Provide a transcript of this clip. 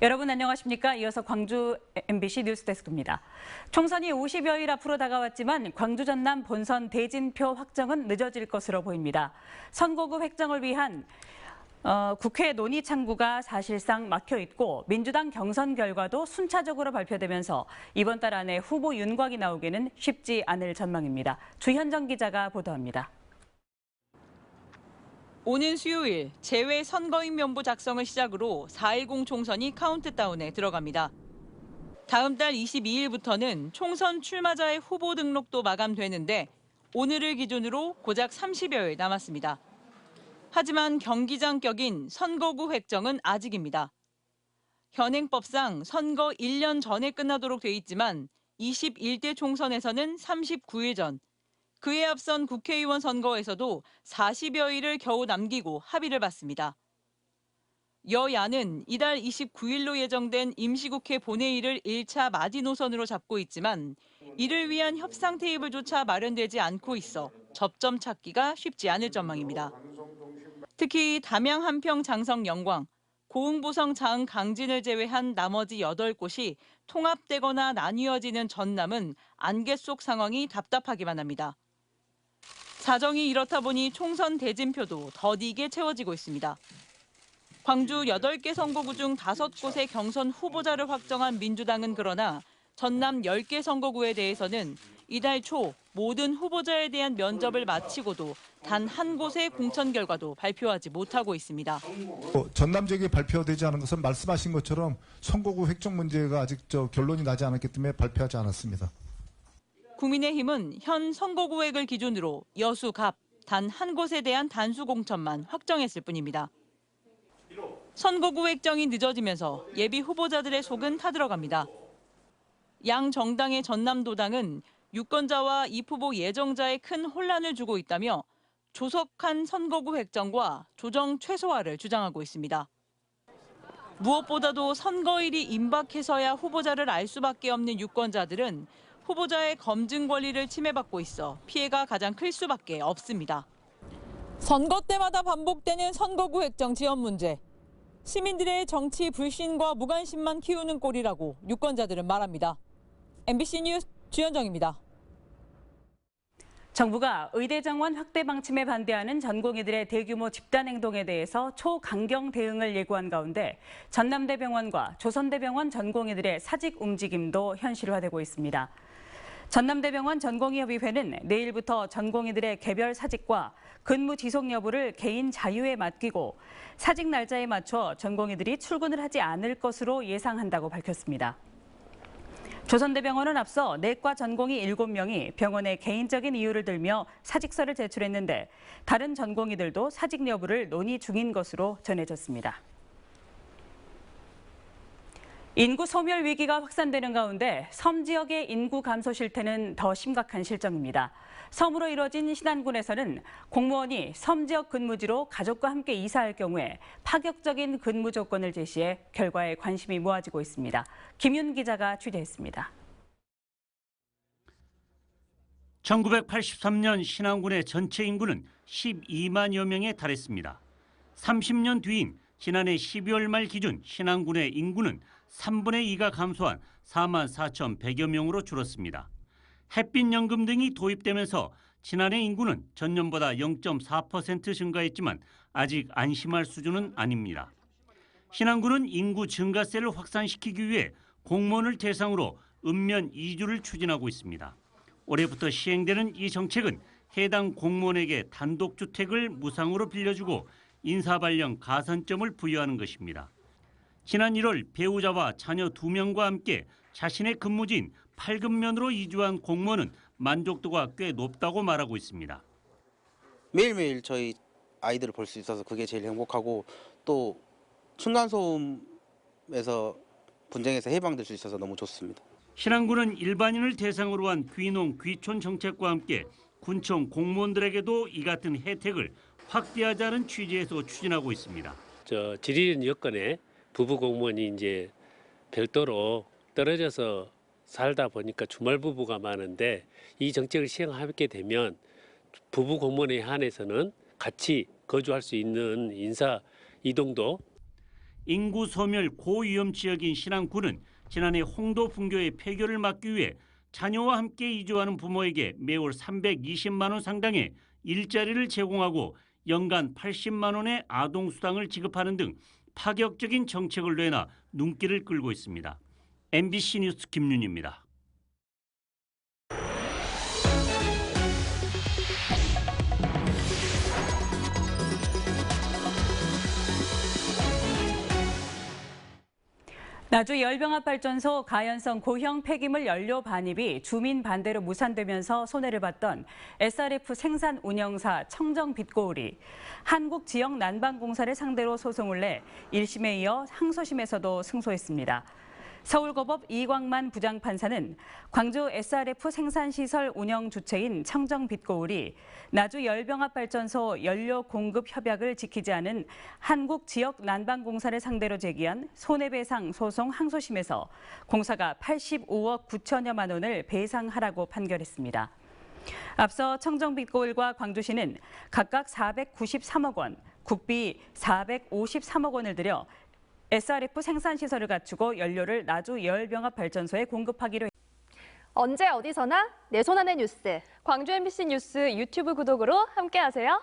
여러분 안녕하십니까? 이어서 광주 MBC 뉴스데스크입니다. 총선이 50여일 앞으로 다가왔지만 광주 전남 본선 대진표 확정은 늦어질 것으로 보입니다. 선거구 획정을 위한 국회 논의 창구가 사실상 막혀 있고 민주당 경선 결과도 순차적으로 발표되면서 이번 달 안에 후보 윤곽이 나오기는 쉽지 않을 전망입니다. 주현정 기자가 보도합니다. 오는 수요일 재외 선거인 명부 작성을 시작으로 4.10 총선이 카운트다운에 들어갑니다. 다음 달 22일부터는 총선 출마자의 후보 등록도 마감되는데 오늘을 기준으로 고작 30여일 남았습니다. 하지만 경기장 격인 선거구 획정은 아직입니다. 현행법상 선거 1년 전에 끝나도록 돼 있지만 21대 총선에서는 39일 전, 그에 앞선 국회의원 선거에서도 40여일을 겨우 남기고 합의를 봤습니다. 여야는 이달 29일로 예정된 임시국회 본회의를 1차 마지노선으로 잡고 있지만 이를 위한 협상 테이블조차 마련되지 않고 있어 접점 찾기가 쉽지 않을 전망입니다. 특히 담양 한평 장성 영광, 고흥보성 자흥 강진을 제외한 나머지 8곳이 통합되거나 나뉘어지는 전남은 안개 속 상황이 답답하기만 합니다. 사정이 이렇다 보니 총선 대진표도 더디게 채워지고 있습니다. 광주 8개 선거구 중 5곳의 경선 후보자를 확정한 민주당은 그러나 전남 10개 선거구에 대해서는 이달 초 모든 후보자에 대한 면접을 마치고도 단 한 곳의 공천 결과도 발표하지 못하고 있습니다. 전남 지역에 발표되지 않은 것은 말씀하신 것처럼 선거구 획정 문제가 아직 결론이 나지 않았기 때문에 발표하지 않았습니다. 국민의힘은 현 선거구획을 기준으로 여수, 갑 단 한 곳에 대한 단수 공천만 확정했을 뿐입니다. 선거구 획정이 늦어지면서 예비 후보자들의 속은 타들어갑니다. 양 정당의 전남도당은 유권자와 입후보 예정자에 큰 혼란을 주고 있다며 조속한 선거구 획정과 조정 최소화를 주장하고 있습니다. 무엇보다도 선거일이 임박해서야 후보자를 알 수밖에 없는 유권자들은 후보자의 검증 권리를 침해받고 있어 피해가 가장 클 수밖에 없습니다. 선거 때마다 반복되는 선거구 획정 지연 문제. 시민들의 정치 불신과 무관심만 키우는 꼴이라고 유권자들은 말합니다. MBC 뉴스 주현정입니다. 정부가 의대 정원 확대 방침에 반대하는 전공의들의 대규모 집단 행동에 대해서 초강경 대응을 예고한 가운데 전남대병원과 조선대병원 전공의들의 사직 움직임도 현실화되고 있습니다. 전남대병원 전공의협의회는 내일부터 전공의들의 개별 사직과 근무 지속 여부를 개인 자유에 맡기고 사직 날짜에 맞춰 전공의들이 출근을 하지 않을 것으로 예상한다고 밝혔습니다. 조선대병원은 앞서 내과 전공의 7명이 병원에 개인적인 이유를 들며 사직서를 제출했는데 다른 전공의들도 사직 여부를 논의 중인 것으로 전해졌습니다. 인구 소멸 위기가 확산되는 가운데 섬 지역의 인구 감소 실태는 더 심각한 실정입니다. 섬으로 이뤄진 신안군에서는 공무원이 섬 지역 근무지로 가족과 함께 이사할 경우에 파격적인 근무 조건을 제시해 결과에 관심이 모아지고 있습니다. 김윤 기자가 취재했습니다. 1983년 신안군의 전체 인구는 12만여 명에 달했습니다. 30년 뒤인 지난해 12월 말 기준 신안군의 인구는 3분의 2가 감소한 4만 4,100여 명으로 줄었습니다. 햇빛연금 등이 도입되면서 지난해 인구는 전년보다 0.4% 증가했지만 아직 안심할 수준은 아닙니다. 신안군은 인구 증가세를 확산시키기 위해 공무원을 대상으로 읍면 이주를 추진하고 있습니다. 올해부터 시행되는 이 정책은 해당 공무원에게 단독주택을 무상으로 빌려주고 인사발령 가산점을 부여하는 것입니다. 지난 1월 배우자와 자녀 2명과 함께 자신의 근무지인 팔급면으로 이주한 공무원은 만족도가 꽤 높다고 말하고 있습니다. 매일매일 저희 아이들을 볼 수 있어서 그게 제일 행복하고 또 층간소음에서 분쟁에서 해방될 수 있어서 너무 좋습니다. 신안군은 일반인을 대상으로 한 귀농, 귀촌 정책과 함께 군청 공무원들에게도 이 같은 혜택을 확대하자는 취지에서 추진하고 있습니다. 지리는 여건에 부부 공무원이 이제 별도로 떨어져서 살다 보니까 주말 부부가 많은데 이 정책을 시행하게 되면 부부 공무원에 한해서는 같이 거주할 수 있는 인사 이동도 인구 소멸 고위험 지역인 신안군은 지난해 홍도 분교의 폐교를 막기 위해 자녀와 함께 이주하는 부모에게 매월 320만 원 상당의 일자리를 제공하고 연간 80만 원의 아동수당을 지급하는 등 파격적인 정책을 내놔 눈길을 끌고 있습니다. MBC 뉴스 김윤희입니다. 나주 열병합발전소 가연성 고형 폐기물 연료 반입이 주민 반대로 무산되면서 손해를 봤던 SRF 생산 운영사 청정빛고울이 한국지역난방공사를 상대로 소송을 내 1심에 이어 항소심에서도 승소했습니다. 서울고법 이광만 부장판사는 광주 SRF 생산시설 운영 주체인 청정빛고울이 나주 열병합발전소 연료 공급 협약을 지키지 않은 한국지역난방공사를 상대로 제기한 손해배상 소송 항소심에서 공사가 85억 9천여만 원을 배상하라고 판결했습니다. 앞서 청정빛고울과 광주시는 각각 493억 원, 국비 453억 원을 들여 SRF 생산시설을 갖추고 연료를 나주 열병합발전소에 공급하기로 했습니다. 언제 어디서나 내 손 안의 뉴스. 광주 MBC 뉴스 유튜브 구독으로 함께하세요.